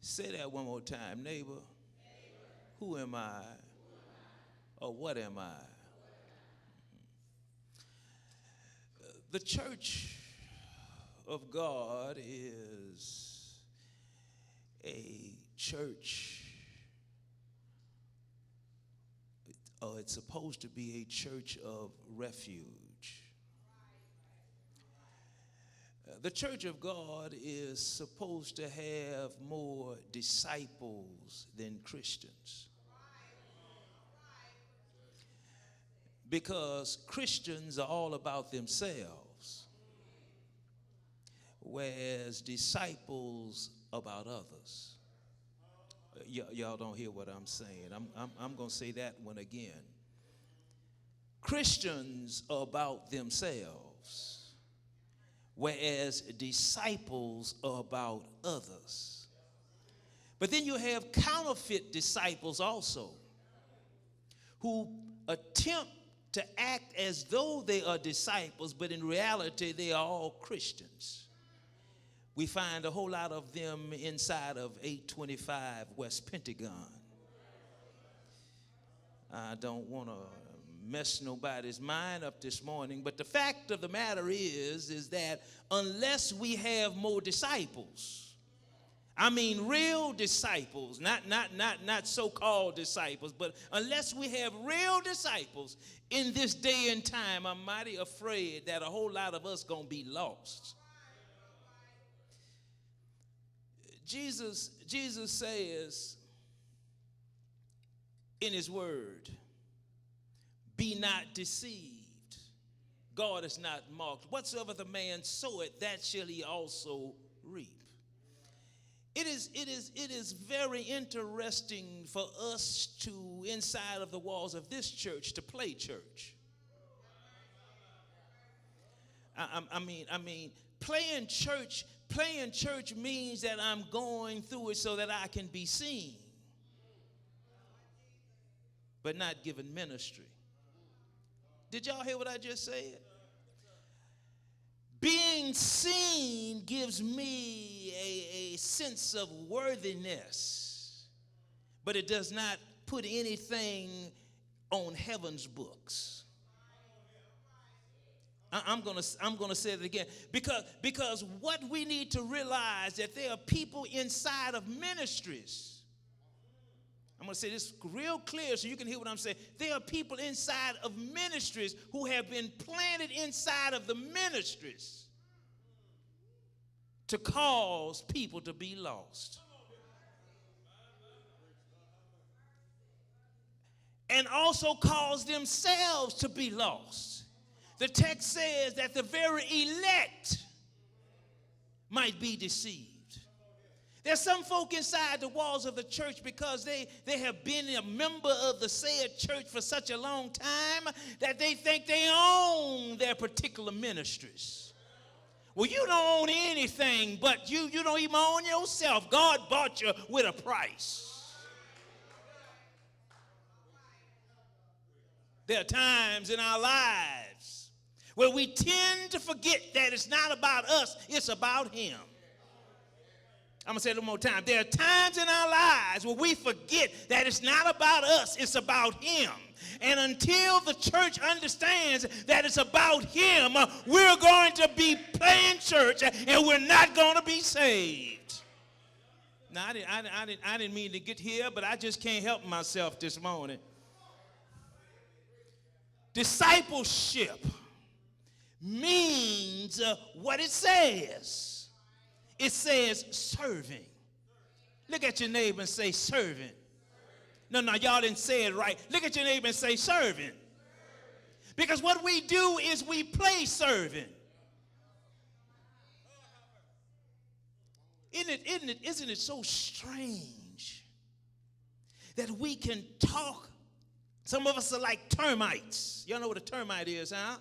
Say that one more time, neighbor. Who am I? Or what am I? The church of God is a church, or it's supposed to be a church of refuge. The church of God is supposed to have more disciples than Christians. Because Christians are all about themselves, whereas disciples about others. Y'all don't hear what I'm saying. I'm going to say that one again. Christians are about themselves, whereas disciples are about others. But then you have counterfeit disciples also, who attempt to act as though they are disciples, but in reality they are all Christians. We find a whole lot of them inside of 825 West Pentagon. I don't want to mess nobody's mind up this morning, but the fact of the matter is that unless we have more disciples, I mean real disciples, not so-called disciples, but unless we have real disciples in this day and time, I'm mighty afraid that a whole lot of us gonna be lost. Jesus says in his word, be not deceived. God is not mocked. Whatsoever the man soweth, that shall he also reap. It is very interesting for us to, inside of the walls of this church, to play church. I mean, playing church means that I'm going through it so that I can be seen, but not giving ministry. Did y'all hear what I just said? Being seen gives me a sense of worthiness, but it does not put anything on heaven's books. I'm gonna say it again, because what we need to realize that there are people inside of ministries. I'm going to say this real clear so you can hear what I'm saying. There are people inside of ministries who have been planted inside of the ministries to cause people to be lost. And also cause themselves to be lost. The text says that the very elect might be deceived. There's some folk inside the walls of the church because they have been a member of the said church for such a long time that they think they own their particular ministries. Well, you don't own anything, but you don't even own yourself. God bought you with a price. There are times in our lives where we tend to forget that it's not about us, it's about him. I'm going to say it one more time. There are times in our lives where we forget that it's not about us, it's about him. And until the church understands that it's about him, we're going to be playing church and we're not going to be saved. Now, I didn't mean to get here, but I just can't help myself this morning. Discipleship means what it says. It says serving. Look at your neighbor and say serving. No, y'all didn't say it right. Look at your neighbor and say serving. Because what we do is we play serving. Isn't it so strange that we can talk? Some of us are like termites. Y'all know what a termite is, huh?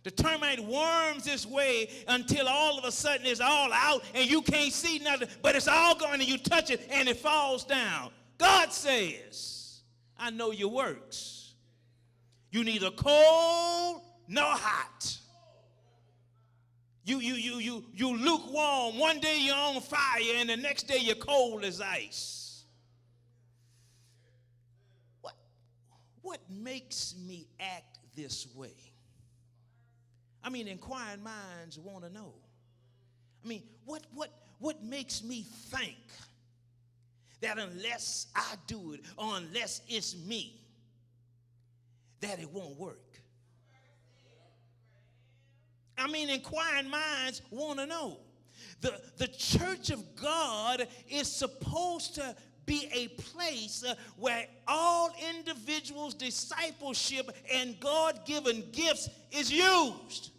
The termite worms this way until all of a sudden it's all out and you can't see nothing, but it's all gone and you touch it and it falls down. God says, I know your works. You neither cold nor hot. You lukewarm. One day you're on fire, and the next day you're cold as ice. What makes me act this way? I mean, inquiring minds want to know. I mean, what makes me think that unless I do it or unless it's me, that it won't work? I mean, inquiring minds want to know. The church of God is supposed to be a place where all individuals' discipleship and God-given gifts is used.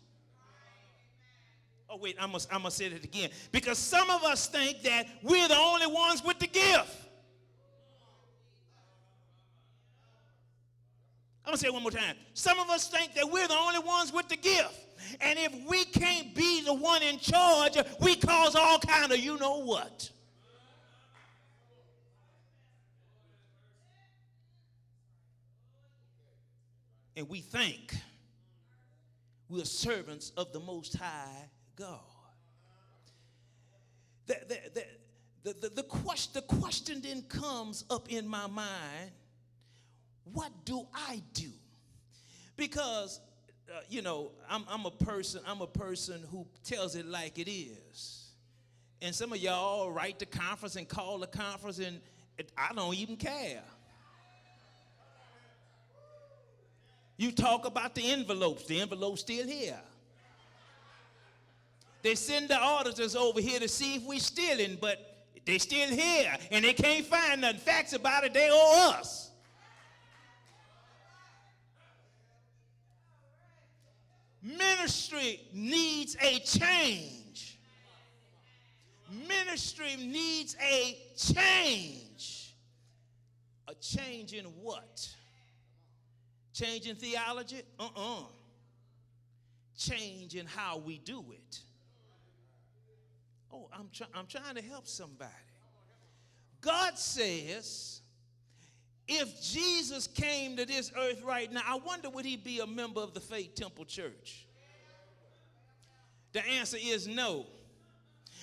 Oh, wait, I'm gonna say it again. Because some of us think that we're the only ones with the gift. I'm gonna say it one more time. Some of us think that we're the only ones with the gift. And if we can't be the one in charge, we cause all kind of you know what. And we think we're servants of the Most High God. The question then comes up in my mind, what do I do? Because I'm a person who tells it like it is. And some of y'all write the conference and call the conference, and I don't even care. You talk about the envelopes still here. They send the auditors over here to see if we're stealing, but they still here, and they can't find nothing. Facts about it, they owe us. Ministry needs a change. Ministry needs a change. A change in what? Change in theology? Change in how we do it. Oh, I'm trying to help somebody. God says, if Jesus came to this earth right now, I wonder would he be a member of the Faith Temple Church? The answer is no.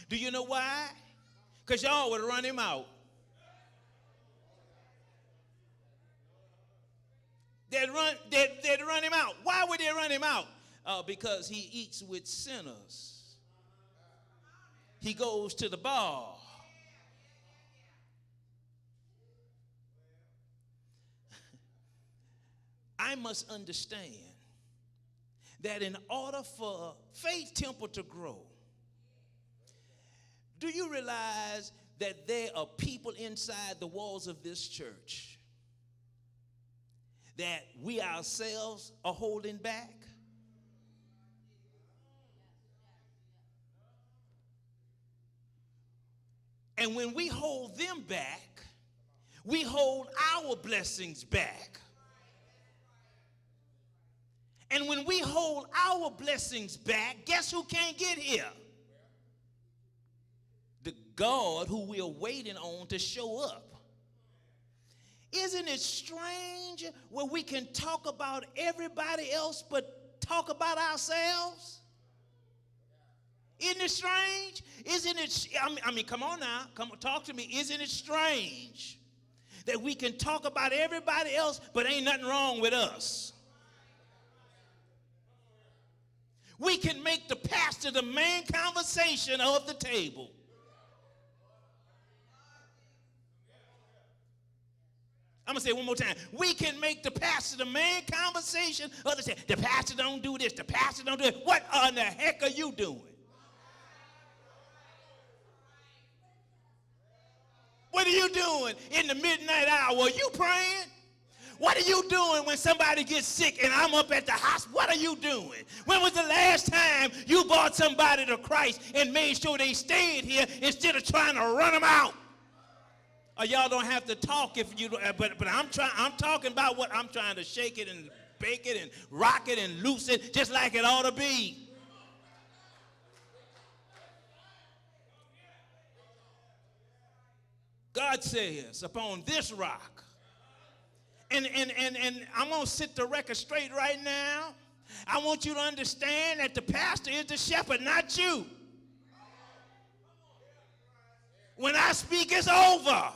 Do you know why? Because y'all would run him out. They'd run him out. Why would they run him out? Because he eats with sinners. He goes to the bar. I must understand that in order for Faith Temple to grow, do you realize that there are people inside the walls of this church that we ourselves are holding back? And when we hold them back, we hold our blessings back. And when we hold our blessings back, guess who can't get here? The God who we are waiting on to show up. Isn't it strange where we can talk about everybody else but talk about ourselves? Isn't it strange? Isn't it, I mean, come on now. Come on, talk to me. Isn't it strange that we can talk about everybody else but ain't nothing wrong with us? We can make the pastor the main conversation of the table. I'm going to say it one more time. We can make the pastor the main conversation of the table. The pastor don't do this. The pastor don't do it. What in the heck are you doing? What are you doing in the midnight hour? Are you praying? What are you doing when somebody gets sick and I'm up at the hospital? What are you doing? When was the last time you brought somebody to Christ and made sure they stayed here instead of trying to run them out? Or y'all don't have to talk if you, but I'm talking about what I'm trying to shake it and bake it and rock it and loose it just like it ought to be. God says, upon this rock, and I'm going to set the record straight right now. I want you to understand that the pastor is the shepherd, not you. When I speak, it's over.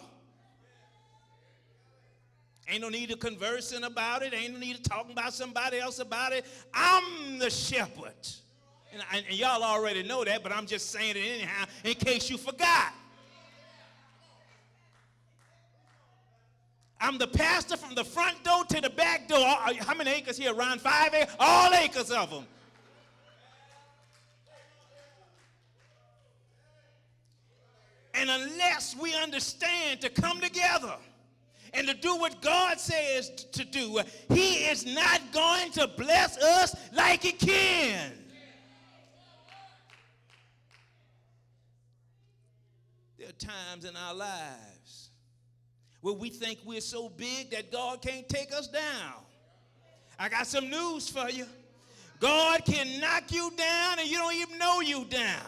Ain't no need of conversing about it. Ain't no need of talking about somebody else about it. I'm the shepherd. And y'all already know that, but I'm just saying it anyhow in case you forgot. I'm the pastor from the front door to the back door. How many acres here? Around 5 acres? All acres of them. And unless we understand to come together and to do what God says to do, he is not going to bless us like he can. There are times in our lives where we think we're so big that God can't take us down. I got some news for you. God can knock you down and you don't even know you down.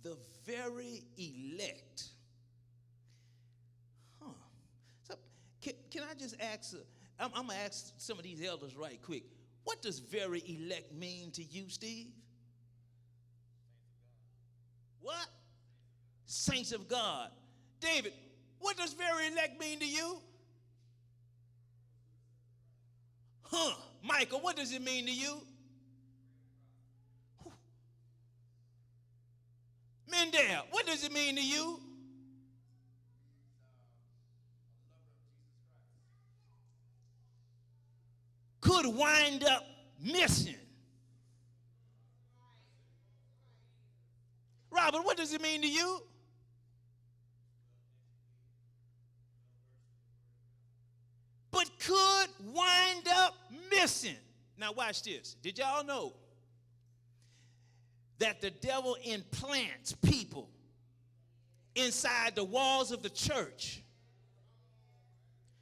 The very elect. So can I just ask, I'm going to ask some of these elders right quick. What does very elect mean to you, Steve? What? Saints of God. David, what does very elect mean to you? Michael, what does it mean to you? Mendel, what does it mean to you? Could wind up missing. Robert, what does it mean to you? But could wind up missing. Now watch this. Did y'all know that the devil implants people inside the walls of the church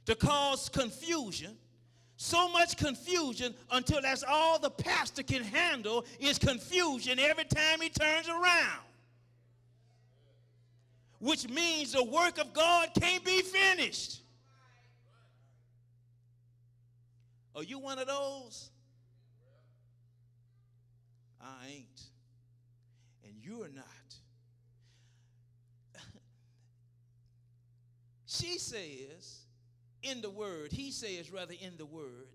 to cause confusion? So much confusion until that's all the pastor can handle is confusion every time he turns around. Which means the work of God can't be finished. Are you one of those? I ain't. And you're not. She says in the word, he says rather in the word,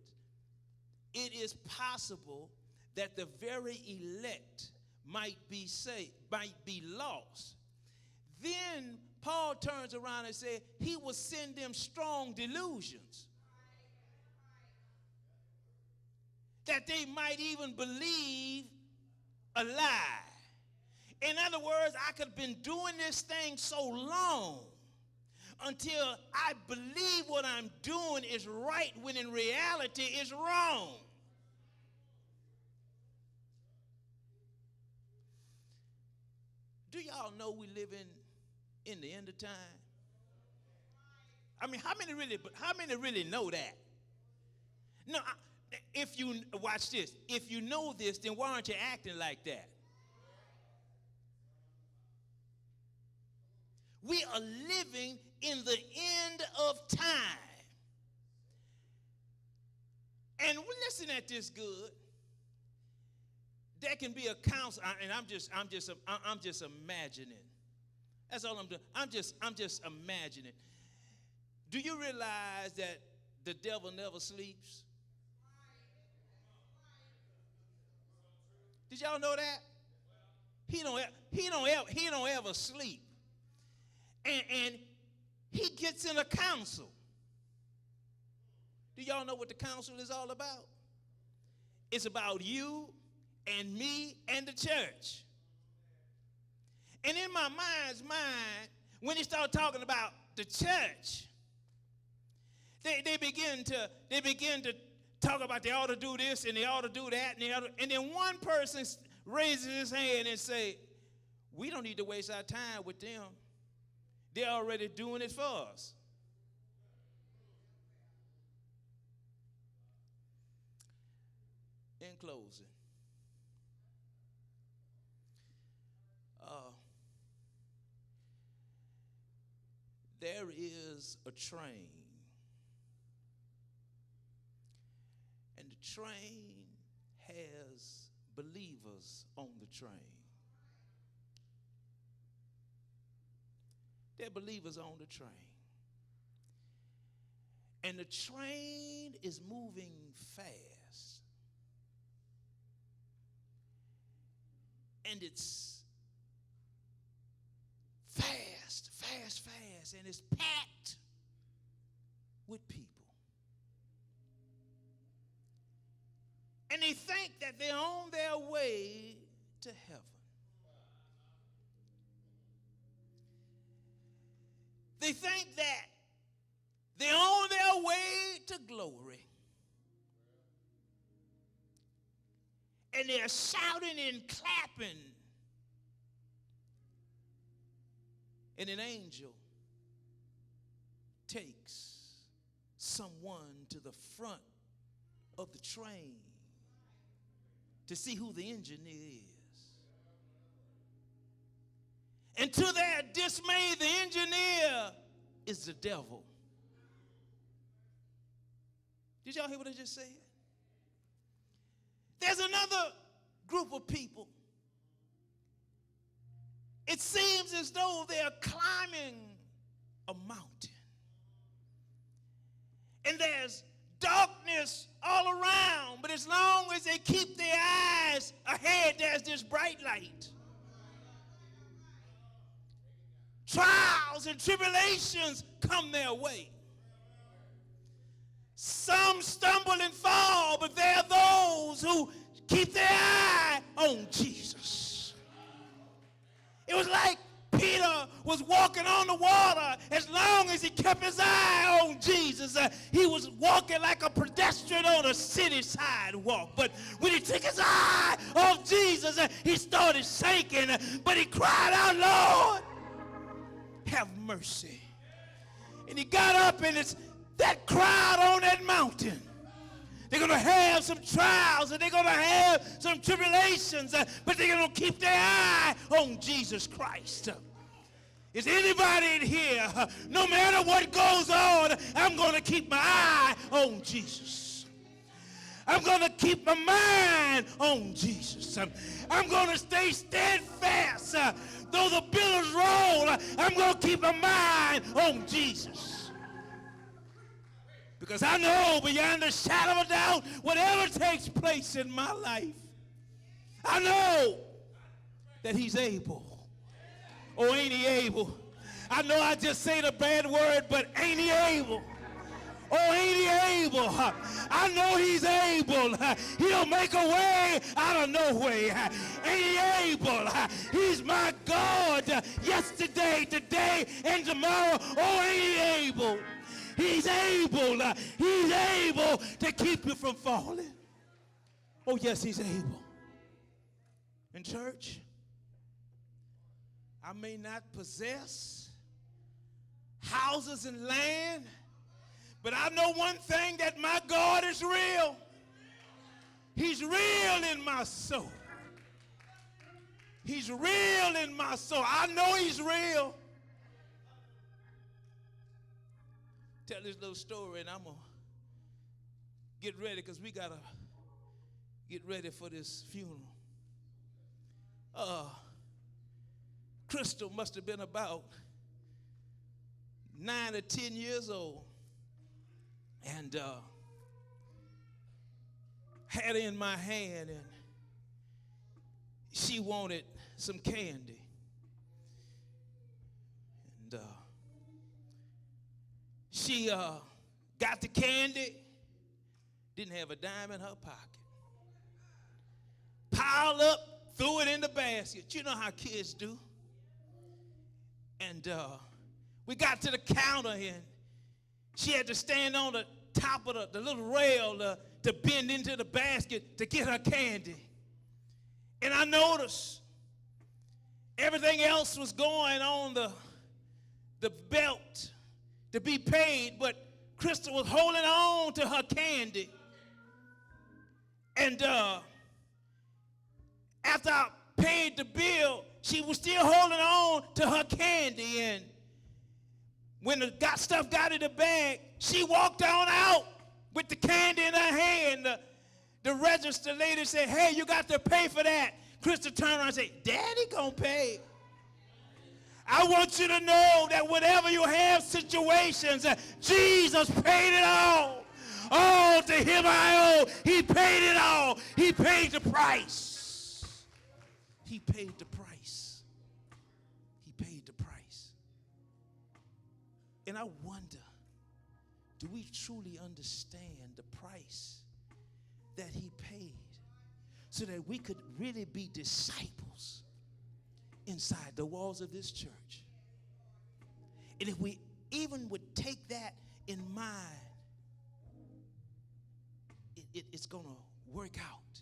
it is possible that the very elect might be saved, might be lost. Then Paul turns around and says he will send them strong delusions that they might even believe a lie. In other words, I could have been doing this thing so long until I believe what I'm doing is right when in reality it's wrong. Do y'all know we live in the end of time? I mean, how many really know that? No, if you watch this, if you know this, then why aren't you acting like that? We are living in the end of time. And listen at this good. There can be a council, and I'm just imagining. That's all I'm doing. I'm just imagining. Do you realize that the devil never sleeps? Did y'all know that? He don't ever sleep. And he gets in a council. Do y'all know what the council is all about? It's about you and me and the church. And in my mind's mind, when he started talking about the church, they begin to talk about they ought to do this and they ought to do that and then one person raises his hand and say, we don't need to waste our time with them. They're already doing it for us. In closing, there is a train, and the train has believers on the train. There are believers on the train. And the train is moving fast. And it's fast, fast, fast. And it's packed with people. And they think that they're on their way to heaven. They think that they're on their way to glory. And they're shouting and clapping. And an angel takes someone to the front of the train to see who the engineer is. And to their dismay, the engineer is the devil. Did y'all hear what I just said? There's another group of people. It seems as though they are climbing a mountain. And there's darkness all around, but as long as they keep their eyes ahead, there's this bright light. Trials and tribulations come their way. Some stumble and fall, but there are those who keep their eye on Jesus. It was like Peter was walking on the water. As long as he kept his eye on Jesus, he was walking like a pedestrian on a city sidewalk. But when he took his eye off Jesus, he started sinking. But he cried out, "Lord, have mercy." And he got up, and it's that crowd on that mountain. They're going to have some trials, and they're going to have some tribulations, but they're going to keep their eye on Jesus Christ. Is anybody in here, no matter what goes on, I'm going to keep my eye on Jesus. I'm going to keep my mind on Jesus. I'm going to stay steadfast. Though the billows roll, I'm going to keep my mind on Jesus. Because I know beyond a shadow of a doubt, whatever takes place in my life, I know that he's able. Oh, ain't he able? I know I just say the bad word, but ain't he able? Oh, ain't he able? I know he's able. He'll make a way out of no way. Ain't he able? He's my God yesterday, today, and tomorrow. Oh, ain't he able? He's able. He's able to keep you from falling. Oh, yes, he's able. In church, I may not possess houses and land, but I know one thing, that my God is real. He's real in my soul. He's real in my soul. I know he's real. Tell this little story, and I'm going to get ready, because we got to get ready for this funeral. Crystal must have been about 9 or 10 years old, and had it in my hand, and she wanted some candy. And she got the candy, didn't have a dime in her pocket. Piled up, threw it in the basket. You know how kids do. And we got to the counter, and she had to stand on the top of the little rail to bend into the basket to get her candy. And I noticed everything else was going on the belt to be paid, but Crystal was holding on to her candy. And after I paid the bill, she was still holding on to her candy. And when the stuff got in the bag, she walked on out with the candy in her hand. The register lady said, hey, you got to pay for that. Krista turned around and said, Daddy gonna pay. I want you to know that whenever you have situations, Jesus paid it all. Oh, to him I owe. He paid it all. He paid the price. He paid the price. He paid the price. And I wonder, do we truly understand the price that he paid so that we could really be disciples inside the walls of this church? And if we even would take that in mind, it's going to work out.